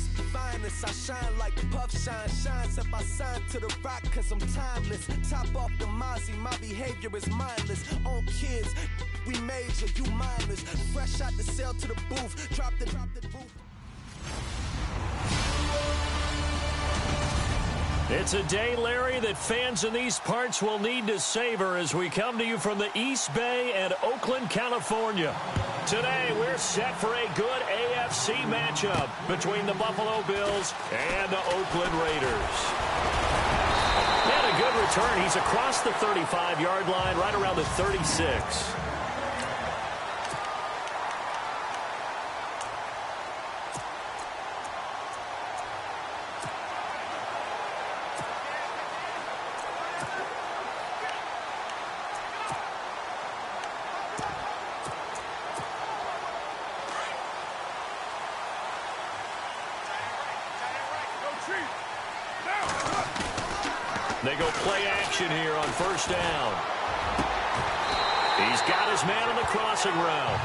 finest, finest. I shine like puff shine, shines if I sign to the rock, cause I'm timeless. Top off the Mozzie, my behavior is mindless. On kids, we major, you minors. Fresh out the cell to the booth, drop the booth. It's a day, Larry, that fans in these parts will need to savor as we come to you from the East Bay and Oakland, California. Today, we're set for a good AFC matchup between the Buffalo Bills and the Oakland Raiders. And a good return. He's across the 35-yard line, right around the 36. They go play action here on first down. He's got his man on the crossing route.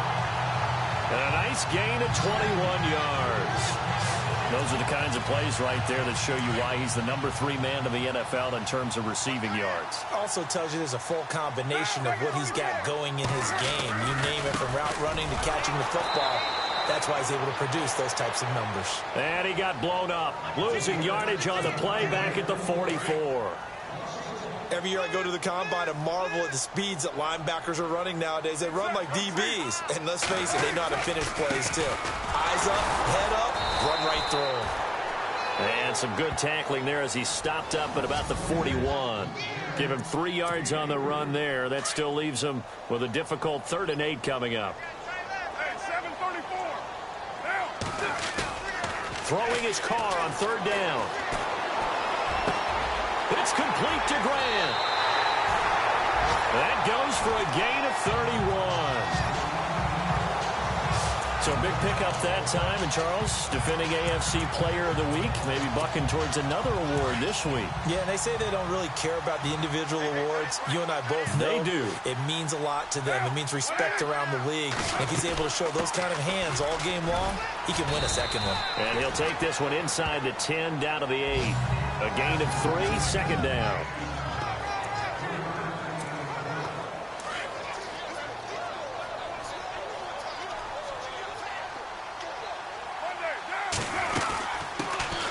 And a nice gain of 21 yards. Those are the kinds of plays right there that show you why he's the number 3 man in the NFL in terms of receiving yards. Also tells you there's a full combination of what he's got going in his game. You name it, from route running to catching the football. That's why he's able to produce those types of numbers. And he got blown up, losing yardage on the play back at the 44. Every year I go to the combine and marvel at the speeds that linebackers are running nowadays. They run like DBs. And let's face it, they know how to finish plays too. Eyes up, head up, run right through them. And some good tackling there as he stopped up at about the 41. Give him 3 yards on the run there. That still leaves him with a difficult 3rd and 8 coming up. Throwing his car on 3rd down. It's complete to Grant. That goes for a gain of 31. So a big pickup that time. And Charles, defending AFC Player of the Week, maybe bucking towards another award this week. Yeah, and they say they don't really care about the individual awards. You and I both know they do. It means a lot to them. It means respect around the league. If he's able to show those kind of hands all game long, he can win a second one. And he'll take this one inside the 10, down to the 8. A gain of 3, 2nd down.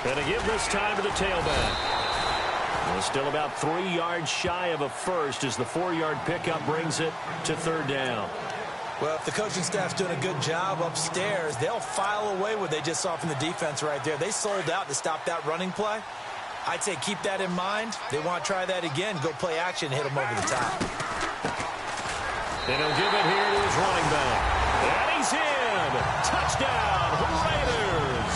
And a give this time to the tailback. Well, still about 3 yards shy of a first as the 4-yard pickup brings it to 3rd down. Well, if the coaching staff's doing a good job upstairs, they'll file away what they just saw from the defense right there. They sold out to stop that running play. I'd say keep that in mind. They want to try that again, go play action, hit them over the top. And he'll give it here to his running back. And he's in. Touchdown, Raiders.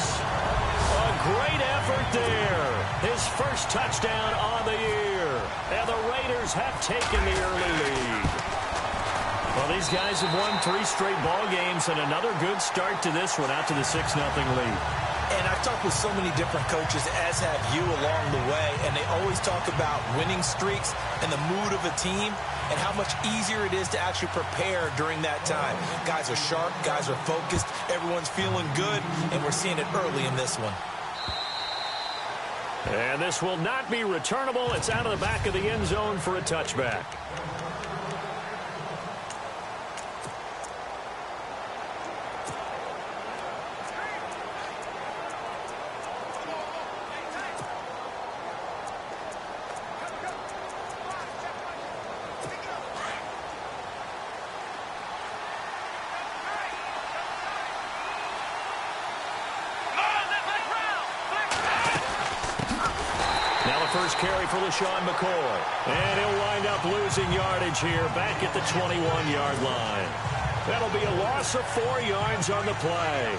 A great effort there. His first touchdown on the year. And the Raiders have taken the early lead. Well, these guys have won 3 straight ball games and another good start to this one, out to the 6-0 lead. And I've talked with so many different coaches, as have you along the way, and they always talk about winning streaks and the mood of a team and how much easier it is to actually prepare during that time. Guys are sharp, guys are focused, everyone's feeling good, and we're seeing it early in this one. And this will not be returnable. It's out of the back of the end zone for a touchback. First carry for LaShawn McCoy. And he'll wind up losing yardage here back at the 21-yard line. That'll be a loss of 4 yards on the play.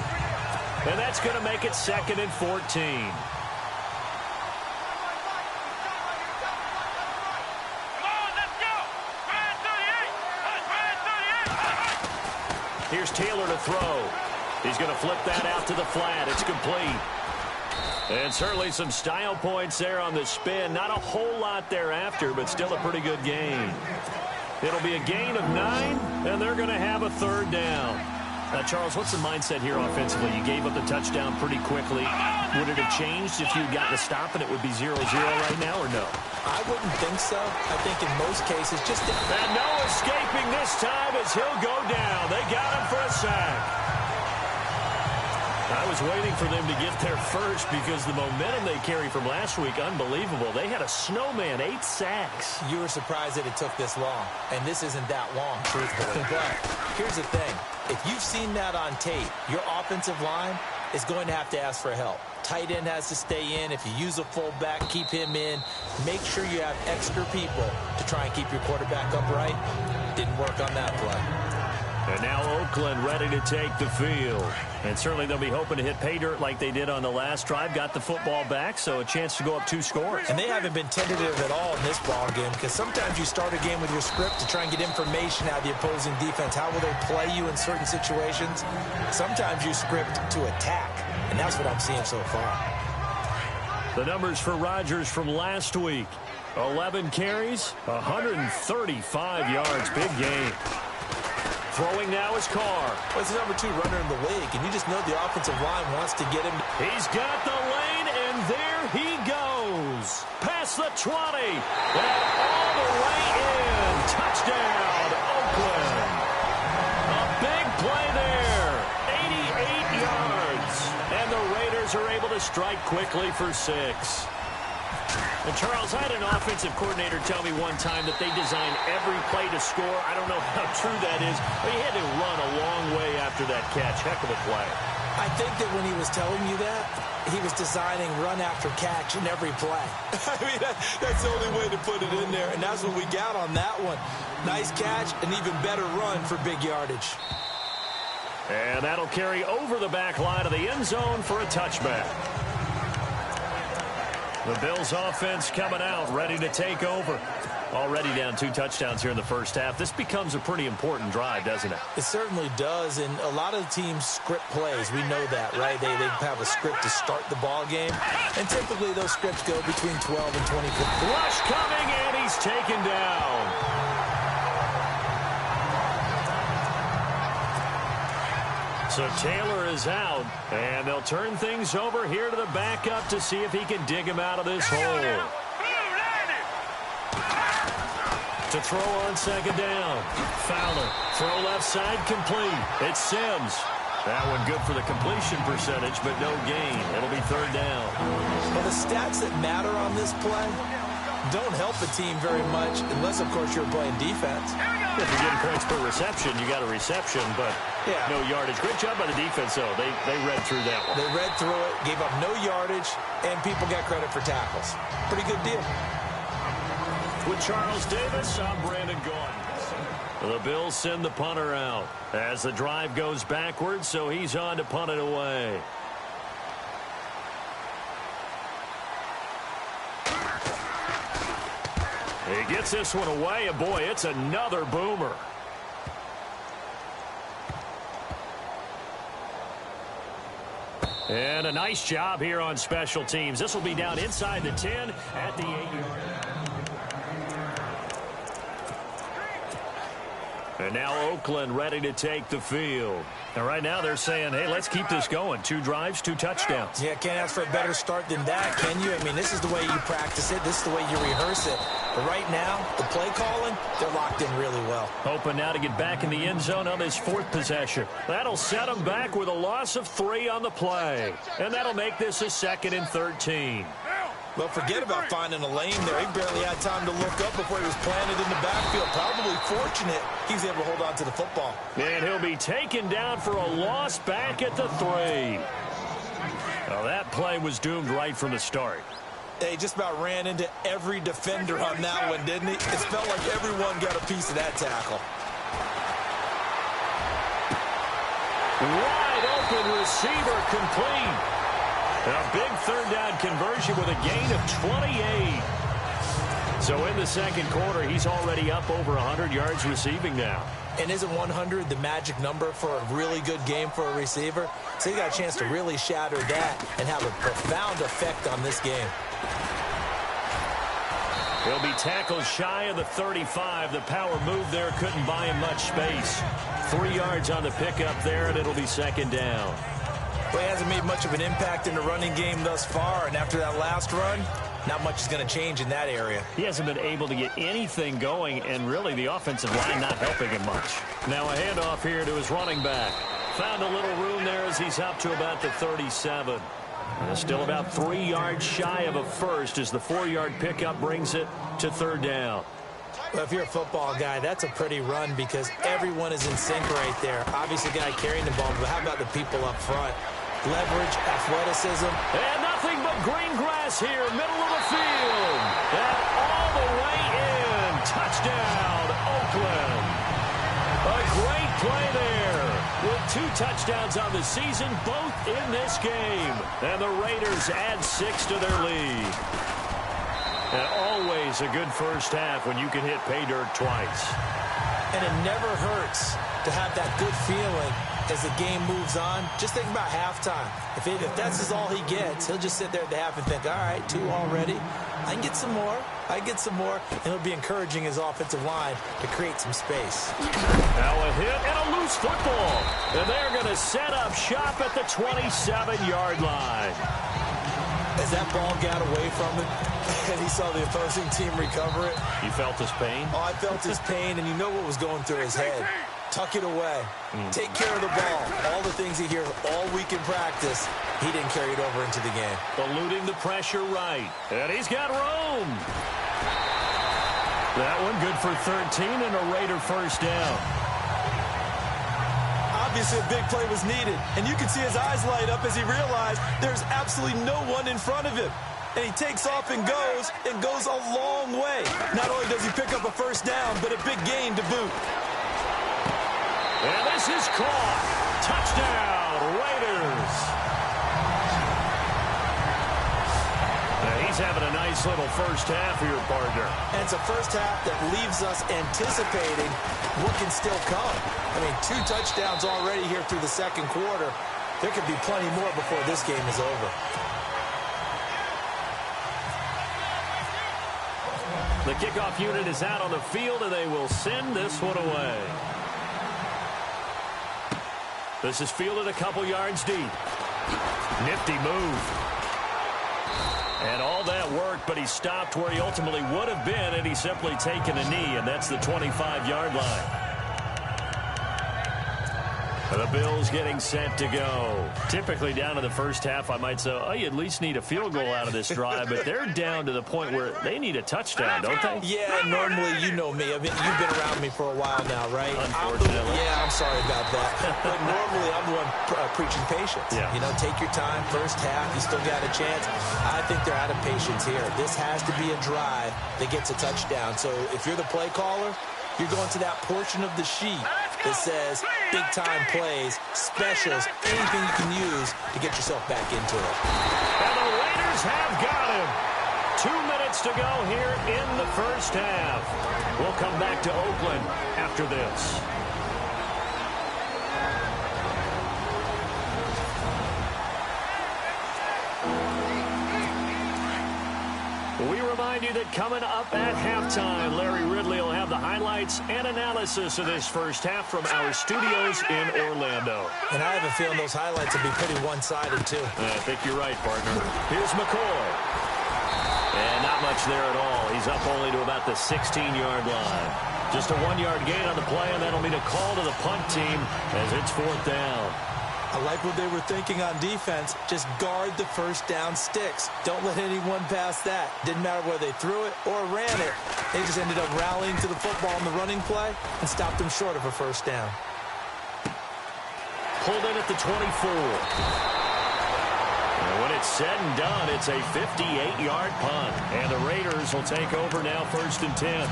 And that's going to make it 2nd and 14. Here's Taylor to throw. He's going to flip that out to the flat. It's complete. And certainly some style points there on the spin. Not a whole lot thereafter, but still a pretty good gain. It'll be a gain of 9, and they're going to have a 3rd down. Charles, what's the mindset here offensively? You gave up the touchdown pretty quickly. Would it have changed if you had gotten a stop and it would be 0-0 right now, or no? I wouldn't think so. I think in most cases, just... And no escaping this time as he'll go down. They got him for a sack. I was waiting for them to get there first because the momentum they carry from last week, unbelievable. They had a snowman, 8 sacks. You were surprised that it took this long, and this isn't that long, truthfully. But here's the thing. If you've seen that on tape, your offensive line is going to have to ask for help. Tight end has to stay in. If you use a fullback, keep him in. Make sure you have extra people to try and keep your quarterback upright. Didn't work on that play. And now Oakland ready to take the field. And certainly they'll be hoping to hit pay dirt like they did on the last drive. Got the football back, so a chance to go up 2 scores. And they haven't been tentative at all in this ball game, because sometimes you start a game with your script to try and get information out of the opposing defense. How will they play you in certain situations? Sometimes you script to attack, and that's what I'm seeing so far. The numbers for Rodgers from last week. 11 carries, 135 yards. Big game. Throwing now is Carr. Well, he's the number 2 runner in the league, and you just know the offensive line wants to get him. He's got the lane, and there he goes. Past the 20, and all the way in. Touchdown, Oakland. A big play there. 88 yards. And the Raiders are able to strike quickly for 6. And Charles, I had an offensive coordinator tell me one time that they design every play to score. I don't know how true that is, but he had to run a long way after that catch. Heck of a play. I think that when he was telling you that, he was designing run after catch in every play. I mean, that's the only way to put it in there, and that's what we got on that one. Nice catch, an even better run for big yardage. And that'll carry over the back line of the end zone for a touchback. The Bills offense coming out, ready to take over. Already down 2 touchdowns here in the first half. This becomes a pretty important drive, doesn't it? It certainly does, and a lot of the teams script plays. We know that, right? They have a script to start the ball game, and typically those scripts go between 12 and 24. Rush coming, and he's taken down. So Taylor is out, and they'll turn things over here to the backup to see if he can dig him out of this hole. To throw on second down. Fowler, throw left side, complete. It's Sims. That one good for the completion percentage, but no gain. It'll be 3rd down. Well, the stats that matter on this play don't help a team very much unless, of course, you're playing defense. If you're getting points per reception, you got a reception, but no yardage. Great job by the defense, though. They read through that one. They read through it, gave up no yardage, and people got credit for tackles. Pretty good deal. With Charles Davis, I'm Brandon Gaudin. The Bills send the punter out as the drive goes backwards, so he's on to punt it away. He gets this one away, and boy, it's another boomer. And a nice job here on special teams. This will be down inside the 10 at the 8-yard. And now Oakland ready to take the field. And right now they're saying, hey, let's keep this going. 2 drives, 2 touchdowns. Yeah, can't ask for a better start than that, can you? I mean, this is the way you practice it. This is the way you rehearse it. But right now, the play calling, they're locked in really well. Hoping now to get back in the end zone on his 4th possession. That'll set them back with a loss of 3 on the play. And that'll make this a 2nd and 13. Well, forget about finding a lane there. He barely had time to look up before he was planted in the backfield. Probably fortunate he's able to hold on to the football. And he'll be taken down for a loss back at the 3. Well, that play was doomed right from the start. He just about ran into every defender on that one, didn't he? It felt like everyone got a piece of that tackle. Wide open receiver complete. A big 3rd down conversion with a gain of 28. So in the 2nd quarter, he's already up over 100 yards receiving now. And isn't 100 the magic number for a really good game for a receiver? So he got a chance to really shatter that and have a profound effect on this game. He'll be tackled shy of the 35. The power move there couldn't buy him much space. 3 yards on the pickup there, and it'll be second down. Well, he hasn't made much of an impact in the running game thus far, and after that last run, not much is going to change in that area. He hasn't been able to get anything going, and really the offensive line not helping him much. Now a handoff here to his running back. Found a little room there as he's up to about the 37. And still about 3 yards shy of a first as the 4-yard pickup brings it to third down. Well, if you're a football guy, that's a pretty run because everyone is in sync right there. Obviously, the guy carrying the ball, but how about the people up front? Leverage, athleticism. And nothing but green grass here, middle of the field. And all the way in. Touchdown, Oakland. A great play there. With 2 touchdowns on the season, both in this game. And the Raiders add 6 to their lead. And always a good first half when you can hit pay dirt twice. And it never hurts to have that good feeling as the game moves on. Just think about halftime. If that's all he gets, he'll just sit there at the half and think, all right, 2 already. I can get some more. I get some more. And he'll be encouraging his offensive line to create some space. Now a hit and a loose football. And they're going to set up shop at the 27-yard line. As that ball got away from him and he saw the opposing team recover it. You felt his pain? Oh, I felt his pain, and you know what was going through his head. Tuck it away. Take care of the ball. All the things he hears all week in practice, he didn't carry it over into the game. Eluding the pressure right. And he's got room. That one good for 13 and a Raider first down. Obviously, a big play was needed, and you can see his eyes light up as he realized there's absolutely no one in front of him. And he takes off and goes a long way. Not only does he pick up a first down, but a big gain to boot. And this is caught. Touchdown, Raiders. Now he's having a nice little first half here, partner. And it's a first half that leaves us anticipating what can still come. I mean, 2 touchdowns already here through the second quarter. There could be plenty more before this game is over. The kickoff unit is out on the field, and they will send this one away. This is fielded a couple yards deep. Nifty move. And all that work, but he stopped where he ultimately would have been, and he's simply taken a knee, and that's the 25-yard line. The Bills getting set to go. Typically down to the first half, I might say, oh, you at least need a field goal out of this drive, but they're down to the point where they need a touchdown, don't they? Yeah, normally, you know me. I mean, you've been around me for a while now, right? Unfortunately. I'm sorry about that. But normally, I'm the one preaching patience. Yeah. You know, take your time. First half, you still got a chance. I think they're out of patience here. This has to be a drive that gets a touchdown. So if you're the play caller, you're going to that portion of the sheet that says big-time plays, specials, anything you can use to get yourself back into it. And the Raiders have got him. 2 minutes to go here in the first half. We'll come back to Oakland after this. We remind you that coming up at halftime, Larry Ridley will have the highlights and analysis of this first half from our studios in Orlando. And I have a feeling those highlights will be pretty one-sided, too. I think you're right, partner. Here's McCoy. And not much there at all. He's up only to about the 16-yard line. Just a 1-yard gain on the play, and that'll mean a call to the punt team as it's 4th down. I like what they were thinking on defense. Just guard the first down sticks. Don't let anyone pass that. Didn't matter whether they threw it or ran it. They just ended up rallying to the football in the running play and stopped them short of a first down. Pulled in at the 24. And when it's said and done, it's a 58-yard punt. And the Raiders will take over now 1st and 10.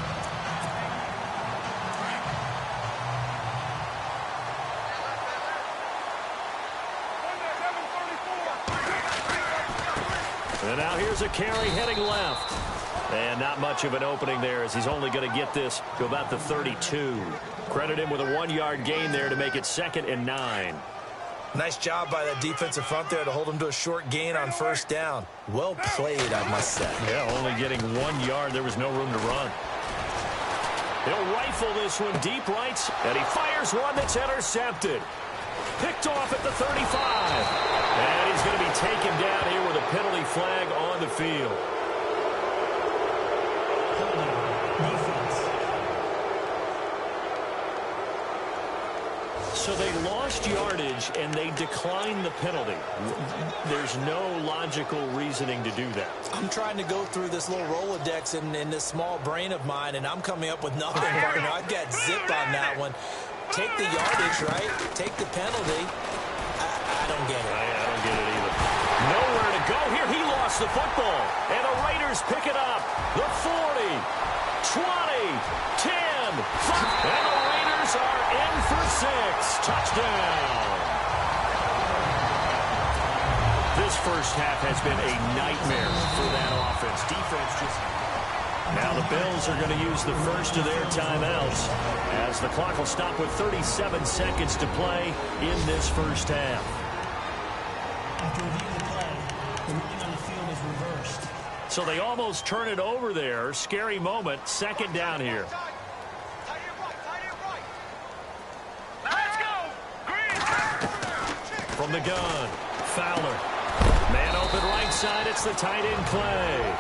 And now here's a carry heading left. And not much of an opening there as he's only going to get this to about the 32. Credit him with a 1-yard gain there to make it 2nd and 9. Nice job by that defensive front there to hold him to a short gain on first down. Well played, I must say. Yeah, only getting 1 yard. There was no room to run. He'll rifle this one deep right, and he fires one that's intercepted. Picked off at the 35. And he's going to be taken down here with a penalty flag on the field. So they lost yardage, and they declined the penalty. There's no logical reasoning to do that. I'm trying to go through this little Rolodex in this small brain of mine, and I'm coming up with nothing, partner. I've got zipped on that one. Take the yardage, right? Take the penalty. I don't get it. I don't get it either. Nowhere to go here. He lost the football, and the Raiders pick it up. The 40, 20, 10, 5, and the Raiders are in for 6. Touchdown. This first half has been a nightmare for that offense. Defense just... Now the Bills are going to use the first of their timeouts as the clock will stop with 37 seconds to play in this first half. After reviewing the play, the ruling on the field is reversed. So they almost turn it over there. Scary moment. Second down here. From the gun, Fowler. Man open right side. It's the tight end Clay.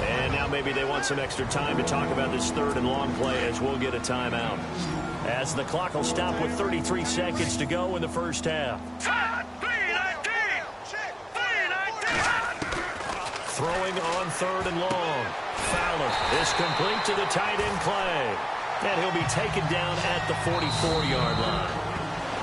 And now maybe they want some extra time to talk about this third and long play as we'll get a timeout. As the clock will stop with 33 seconds to go in the first half. Throwing on third and long. Fowler is complete to the tight end Clay. And he'll be taken down at the 44-yard line.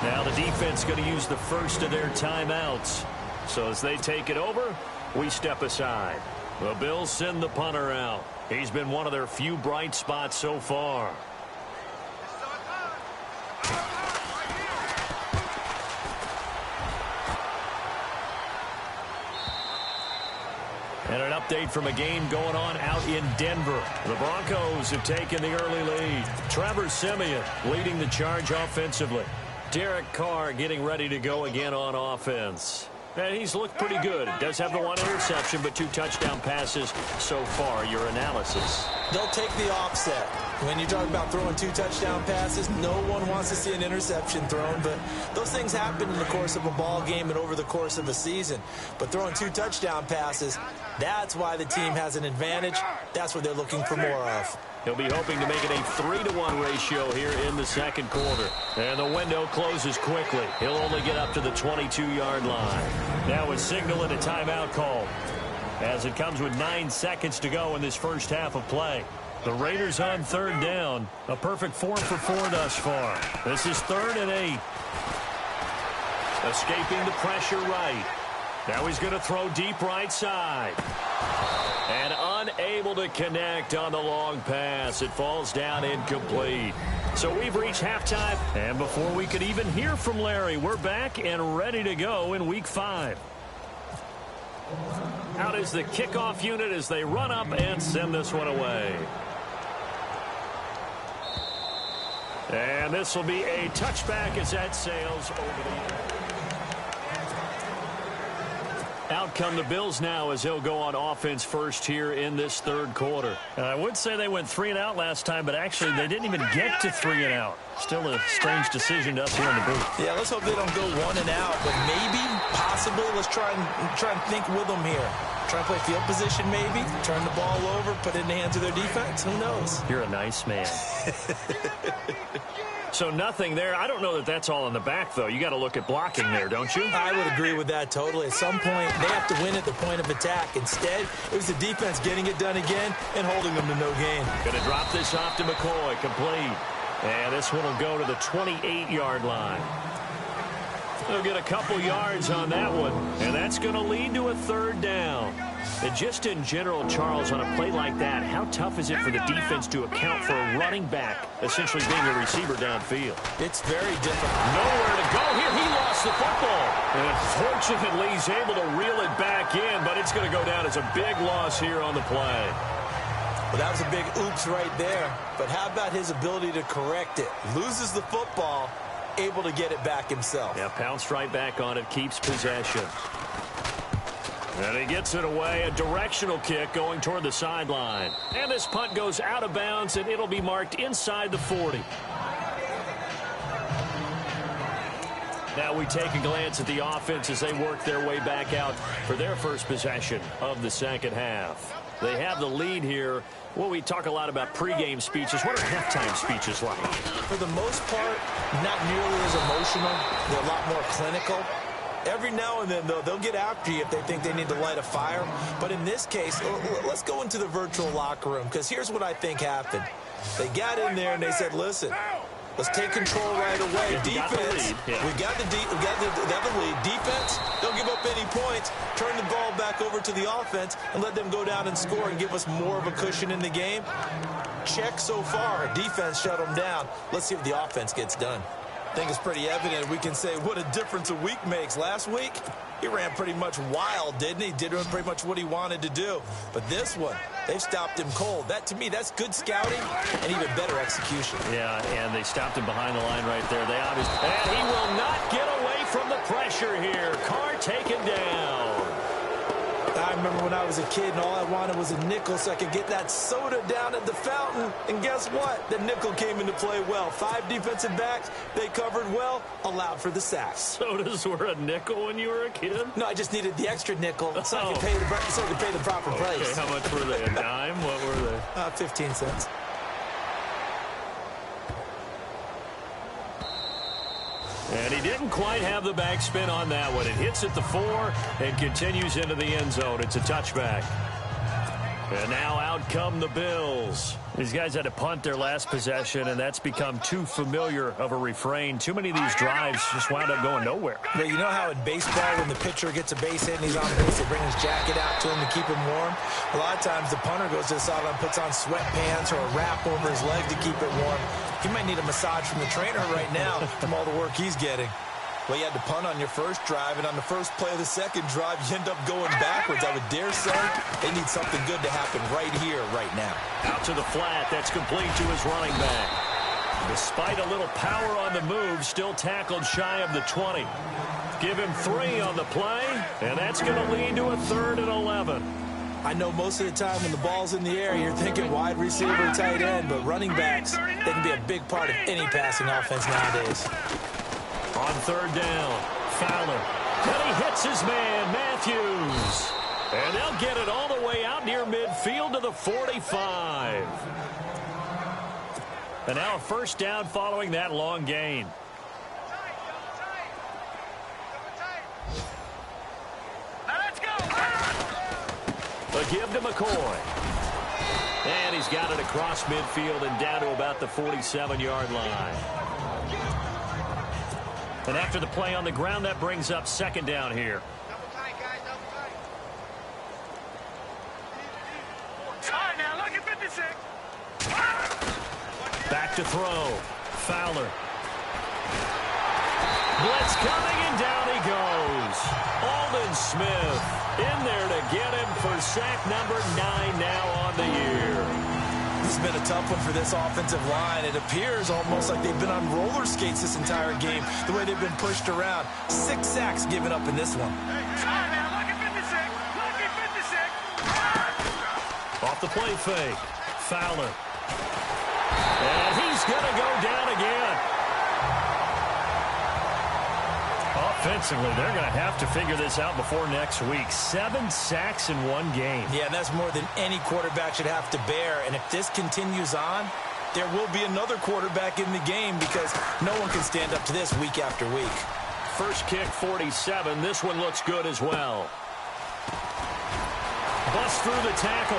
Now the defense going to use the first of their timeouts. So as they take it over, we step aside. The Bills send the punter out. He's been one of their few bright spots so far. And an update from a game going on out in Denver. The Broncos have taken the early lead. Trevor Siemian leading the charge offensively. Derek Carr getting ready to go again on offense. And he's looked pretty good. Does have the one interception, but 2 touchdown passes so far. Your analysis. They'll take the offset. When you talk about throwing 2 touchdown passes, no one wants to see an interception thrown, but those things happen in the course of a ball game and over the course of a season. But throwing 2 touchdown passes, that's why the team has an advantage. That's what they're looking for more of. He'll be hoping to make it a 3-to-1 ratio here in the second quarter. And the window closes quickly. He'll only get up to the 22-yard line. Now a signal and a timeout call as it comes with 9 seconds to go in this first half of play. The Raiders on third down. A perfect 4 for 4 thus far. This is 3rd and 8. Escaping the pressure right. Now he's going to throw deep right side. And unable to connect on the long pass. It falls down incomplete. So we've reached halftime. And before we could even hear from Larry, we're back and ready to go in Week 5. Out is the kickoff unit as they run up and send this one away. And this will be a touchback as that sails over the air. Out come the Bills now as they'll go on offense first here in this third quarter. I would say they went 3 and out last time, but actually they didn't even get to 3 and out. Still a strange decision to us here in the booth. Yeah, let's hope they don't go 1 and out, but maybe, possibly, let's try and think with them here. Try and play field position maybe, turn the ball over, put it in the hands of their defense. Who knows? You're a nice man. So nothing there. I don't know that that's all in the back, though. You got to look at blocking there, don't you? I would agree with that totally. At some point, they have to win at the point of attack. Instead, it was the defense getting it done again and holding them to no gain. Going to drop this off to McCoy, complete. And this one will go to the 28-yard line. They'll get a couple yards on that one, and that's going to lead to a third down. And just in general, Charles, on a play like that, how tough is it for the defense to account for a running back essentially being a receiver downfield? It's very difficult. Nowhere to go here. He lost the football. And fortunately, he's able to reel it back in, but it's going to go down as a big loss here on the play. Well, that was a big oops right there. But how about his ability to correct it? Loses the football able to get it back himself. Yeah, pounced right back on it, keeps possession. And he gets it away, a directional kick going toward the sideline. And this punt goes out of bounds, and it'll be marked inside the 40. Now we take a glance at the offense as they work their way back out for their first possession of the second half. They have the lead here. Well, we talk a lot about pregame speeches. What are halftime speeches like? For the most part, not nearly as emotional. They're a lot more clinical. Every now and then, though, they'll get after you if they think they need to light a fire. But in this case, let's go into the virtual locker room, because here's what I think happened. They got in there and they said, listen, let's take control right away. Defense, we got the lead. Defense, don't give up any points. Turn the ball back over to the offense and let them go down and score and give us more of a cushion in the game. Check so far. Defense shut them down. Let's see what the offense gets done. I think it's pretty evident. We can say what a difference a week makes. Last week, he ran pretty much wild, didn't he? Did pretty much what he wanted to do. But this one, they've stopped him cold. That, to me, that's good scouting and even better execution. Yeah, and they stopped him behind the line right there. They obviously... And he will not get away from the pressure here. Carr taken down. I remember when I was a kid and all I wanted was a nickel so I could get that soda down at the fountain. And guess what? The nickel came into play well. 5 defensive backs, they covered well, allowed for the sacks. Sodas were a nickel when you were a kid? No, I just needed the extra nickel so I could pay the proper price. How much were they? A dime? What were they? 15 cents. And he didn't quite have the backspin on that one. It hits at the 4 and continues into the end zone. It's a touchback. And now out come the Bills. These guys had to punt their last possession, and that's become too familiar of a refrain. Too many of these drives just wound up going nowhere. Well, you know how in baseball, when the pitcher gets a base hit and he's on base, they bring his jacket out to him to keep him warm? A lot of times the punter goes to the sideline, puts on sweatpants or a wrap over his leg to keep it warm. He might need a massage from the trainer right now from all the work he's getting. Well, you had to punt on your first drive, and on the first play of the second drive, you end up going backwards. I would dare say they need something good to happen right here, right now. Out to the flat. That's complete to his running back. Despite a little power on the move, still tackled shy of the 20. Give him 3 on the play, and that's going to lead to a 3rd and 11. I know most of the time when the ball's in the air, you're thinking wide receiver, tight end, but running backs, they can be a big part of any passing offense nowadays. On 3rd down, Fowler. And he hits his man, Matthews. And they'll get it all the way out near midfield to the 45. And now a first down following that long gain. A give to McCoy. And he's got it across midfield and down to about the 47-yard line. And after the play on the ground, that brings up 2nd down here. Double tight, guys, double tight. All right, now, look at 56. Back to throw. Fowler. Blitz coming, and down he goes. Aldon Smith in there to get him for sack number 9 now on the year. This has been a tough one for this offensive line. It appears almost like they've been on roller skates this entire game, the way they've been pushed around. 6 sacks given up in this one. Off the play fake. Fowler. And he's going to go down again. Offensively, they're going to have to figure this out before next week. 7 sacks in 1 game. Yeah, and that's more than any quarterback should have to bear. And if this continues on, there will be another quarterback in the game because no one can stand up to this week after week. First kick, 47. This one looks good as well. Bust through the tackle.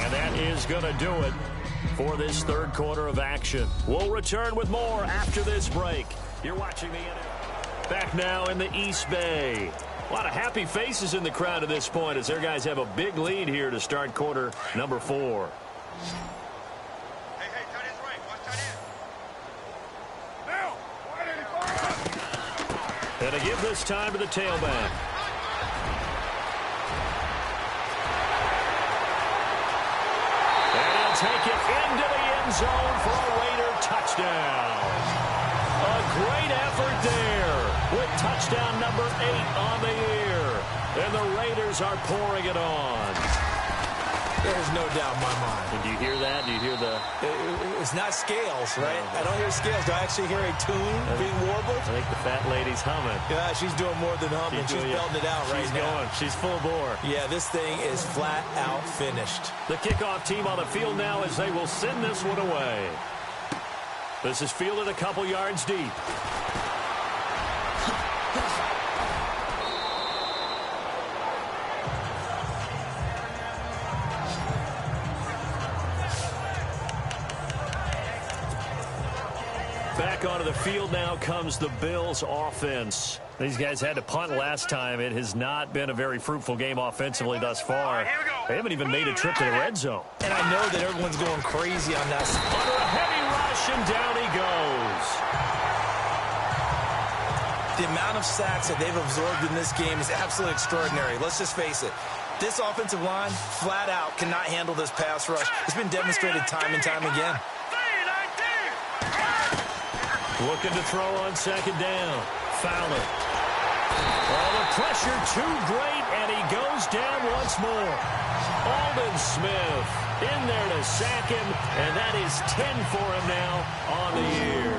And that is going to do it for this 3rd quarter of action. We'll return with more after this break. You're watching the NFL. Back now in the East Bay. A lot of happy faces in the crowd at this point as their guys have a big lead here to start quarter number 4. Hey, tight end's right. Watch tight end. And to give this time to the tailback. take it into the end zone for a Raider touchdown. A great effort there with touchdown number 8 on the year. And the Raiders are pouring it on. There's no doubt in my mind. And do you hear that? Do you hear the... It's not scales, right? I don't hear scales. Do I actually hear a tune being warbled? I think the fat lady's humming. Yeah, she's doing more than humming. She's belting it out right now. She's going. She's full bore. Yeah, this thing is flat out finished. The kickoff team on the field now as they will send this one away. This is fielded a couple yards deep. Back onto the field now comes the Bills offense. These guys had to punt last time. It has not been a very fruitful game offensively thus far. They haven't even made a trip to the red zone. And I know that everyone's going crazy on that. Under a heavy rush, and down he goes. The amount of sacks that they've absorbed in this game is absolutely extraordinary. Let's just face it. This offensive line, flat out, cannot handle this pass rush. It's been demonstrated time and time again. Looking to throw on second down. Fowler. Oh, the pressure too great, and he goes down once more. Aldon Smith in there to sack him, and that is 10 for him now on the year.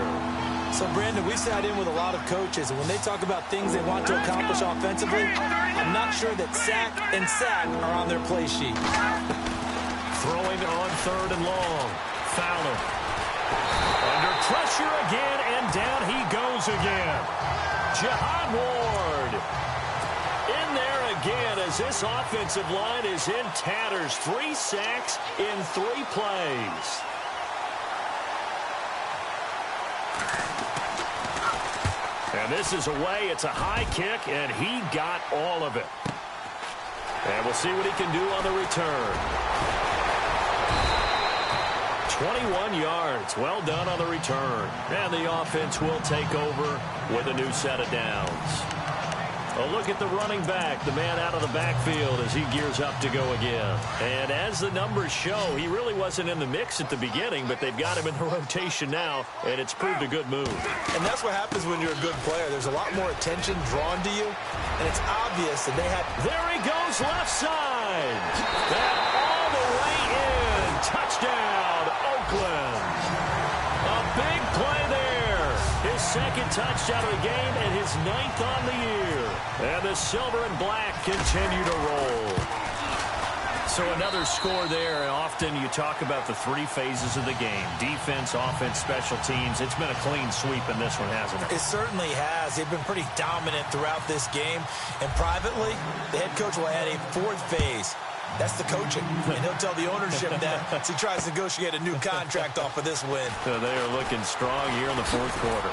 So, Brandon, we've sat in with a lot of coaches, and when they talk about things they want to accomplish offensively, I'm not sure that sack and sack are on their play sheet. Throwing on third and long. Fowler. Under pressure again, and down he goes again. Jihad Ward in there again as this offensive line is in tatters. 3 sacks in 3 plays. And this is away. It's a high kick, and he got all of it. And we'll see what he can do on the return. 21 yards. Well done on the return. And the offense will take over with a new set of downs. A look at the running back, the man out of the backfield as he gears up to go again. And as the numbers show, he really wasn't in the mix at the beginning, but they've got him in the rotation now, and it's proved a good move. And that's what happens when you're a good player. There's a lot more attention drawn to you, and it's obvious that they had... There he goes, left side. And all the way in. Touchdown, Oakland. A big play there. His second touchdown of the game and his 9th on the year. And the silver and black continue to roll. So another score there. Often you talk about the 3 phases of the game. Defense, offense, special teams. It's been a clean sweep in this one, hasn't it? It certainly has. They've been pretty dominant throughout this game. And privately, the head coach will add a 4th phase. That's the coaching. And he'll tell the ownership that as he tries to negotiate a new contract off of this win. So they are looking strong here in the 4th quarter.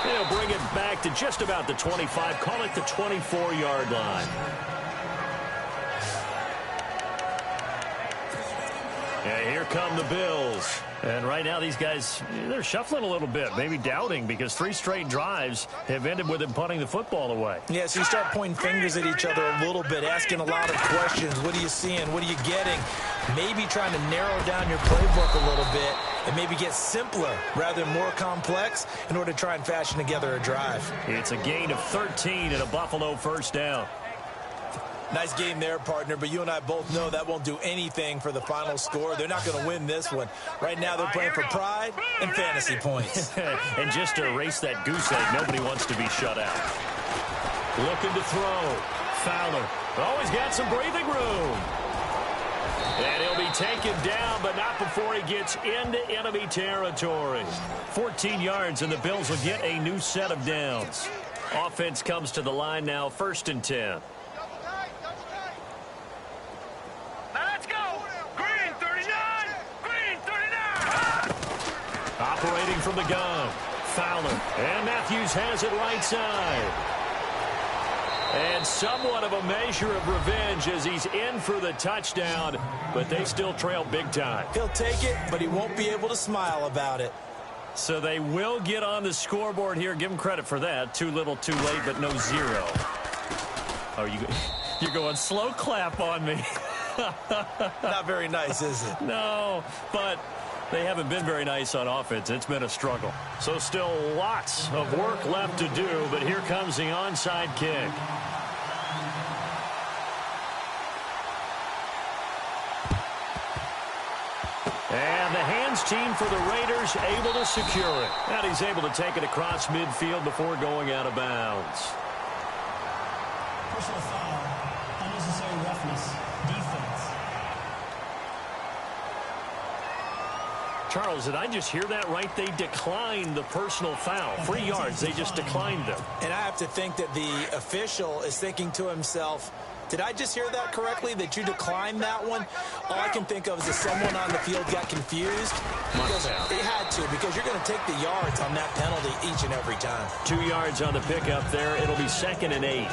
They'll bring it back to just about the 25. Call it the 24-yard line. And here come the Bills. And right now these guys, they're shuffling a little bit, maybe doubting, because 3 straight drives have ended with them punting the football away. Yeah, so you start pointing fingers at each other a little bit, asking a lot of questions. What are you seeing? What are you getting? Maybe trying to narrow down your playbook a little bit and maybe get simpler rather than more complex in order to try and fashion together a drive. It's a gain of 13 and a Buffalo first down. Nice game there, partner, but you and I both know that won't do anything for the final score. They're not going to win this one. Right now they're playing for pride and fantasy points. And just to erase that goose egg, nobody wants to be shut out. Looking to throw. Fowler. Always got some breathing room. And he'll be taken down, but not before he gets into enemy territory. 14 yards, and the Bills will get a new set of downs. Offense comes to the line now, 1st and 10. Operating from the gun, Fowler, and Matthews has it right side. And somewhat of a measure of revenge as he's in for the touchdown, but they still trail big time. He'll take it, but he won't be able to smile about it. So they will get on the scoreboard here. Give him credit for that. Too little, too late, but no 0. Oh, you're going slow clap on me. Not very nice, is it? No, but they haven't been very nice on offense. It's been a struggle. So still lots of work left to do, but here comes the onside kick. And the hands team for the Raiders able to secure it. And he's able to take it across midfield before going out of bounds. Personal foul, unnecessary roughness, defense. Charles, did I just hear that right? They declined the personal foul. 3 yards, they just declined them. And I have to think that the official is thinking to himself, did I just hear that correctly, that you declined that one? All I can think of is that someone on the field got confused. It had to, because you're going to take the yards on that penalty each and every time. 2 yards on the pickup there. It'll be 2nd and 8.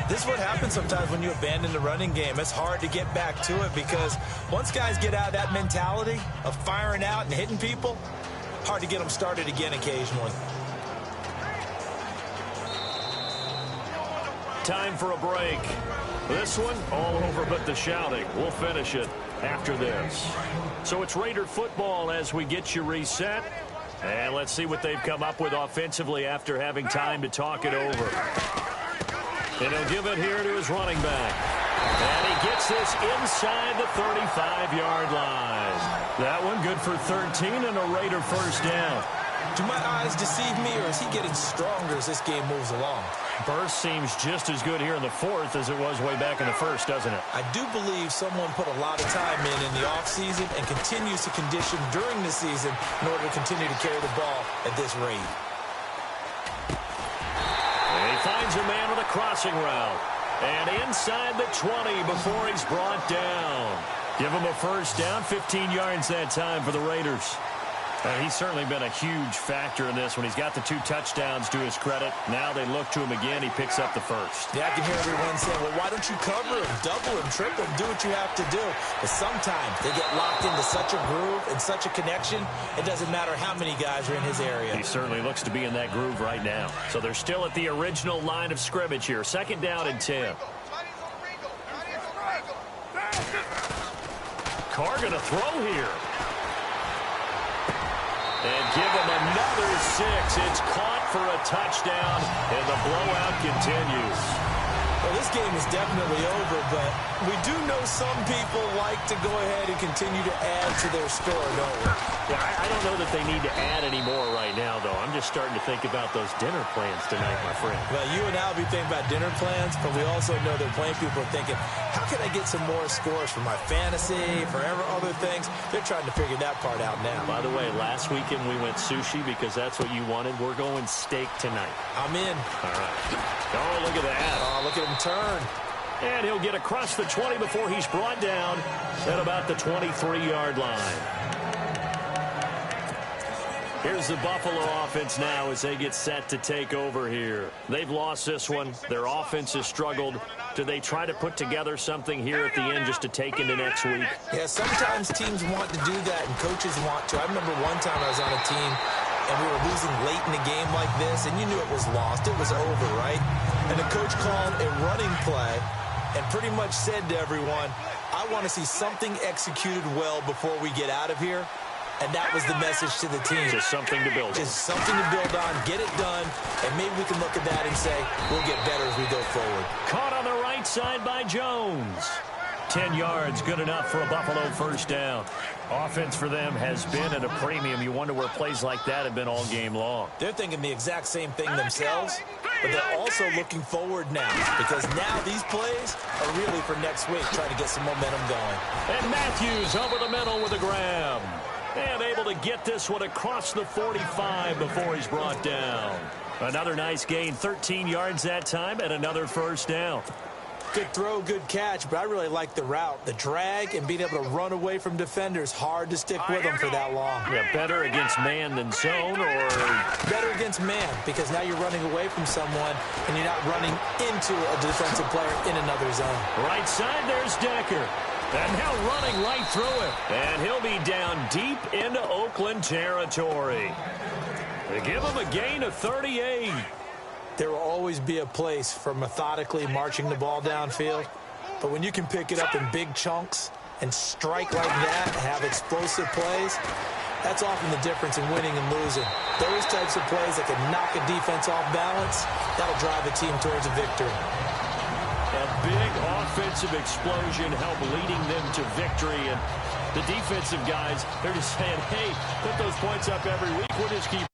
This is what happens sometimes when you abandon the running game. It's hard to get back to it because once guys get out of that mentality of firing out and hitting people, hard to get them started again occasionally. Time for a break. This one, all over but the shouting. We'll finish it after this. So it's Raider football as we get you reset. And let's see what they've come up with offensively after having time to talk it over. And he'll give it here to his running back. And he gets this inside the 35-yard line. That one good for 13 and a Raider first down. Do my eyes deceive me, or is he getting stronger as this game moves along? Burst seems just as good here in the fourth as it was way back in the first, doesn't it? I do believe someone put a lot of time in the offseason and continues to condition during the season in order to continue to carry the ball at this rate. And he finds a man with a crossing route. And inside the 20 before he's brought down. Give him a first down, 15 yards that time for the Raiders. He's certainly been a huge factor in this when he's got the 2 touchdowns to his credit. Now they look to him again. He picks up the first. Yeah, I can hear everyone saying, well, why don't you cover him, double him, triple him, do what you have to do. But sometimes they get locked into such a groove and such a connection, it doesn't matter how many guys are in his area. He certainly looks to be in that groove right now. So they're still at the original line of scrimmage here. 2nd down and 10. Carr going to throw here. And give him another 6. It's caught for a touchdown, and the blowout continues. Well, this game is definitely over, but we do know some people like to go ahead and continue to add to their score, don't we? Yeah, I don't know that they need to add any more right now, though. I'm just starting to think about those dinner plans tonight, my friend. Well, you and I will be thinking about dinner plans, but we also know that plenty of people are thinking, how can I get some more scores for my fantasy, for other things? They're trying to figure that part out now. By the way, last weekend we went sushi because that's what you wanted. We're going steak tonight. I'm in. All right. Oh, look at that. Oh, look at him turn. And he'll get across the 20 before he's brought down at about the 23-yard line. Here's the Buffalo offense now as they get set to take over here. They've lost this one. Their offense has struggled. Do they try to put together something here at the end just to take into next week? Yeah, sometimes teams want to do that and coaches want to. I remember one time I was on a team and we were losing late in the game like this, and you knew it was lost. It was over, right? And the coach called a running play and pretty much said to everyone, I want to see something executed well before we get out of here. And that was the message to the team. Just something to build on. Just something to build on, get it done, and maybe we can look at that and say, we'll get better as we go forward. Caught on the right side by Jones. 10 yards, good enough for a Buffalo first down. Offense for them has been at a premium. You wonder where plays like that have been all game long. They're thinking the exact same thing themselves, but they're also looking forward now because now these plays are really for next week, trying to get some momentum going. And Matthews over the middle with a grab. And able to get this one across the 45 before he's brought down. Another nice gain, 13 yards that time, and another first down. Good throw, good catch, but I really like the route. The drag and being able to run away from defenders, hard to stick with them for that long. Yeah, better against man than zone, or? Better against man, because now you're running away from someone and you're not running into a defensive player in another zone. Right side, there's Decker. And now running right through it. And he'll be down deep into Oakland territory. They give him a gain of 38. There will always be a place for methodically marching the ball downfield. But when you can pick it up in big chunks and strike like that, have explosive plays, that's often the difference in winning and losing. Those types of plays that can knock a defense off balance, that'll drive a team towards a victory. A big offensive explosion helped leading them to victory. And the defensive guys, they're just saying, hey, put those points up every week. We'll just keep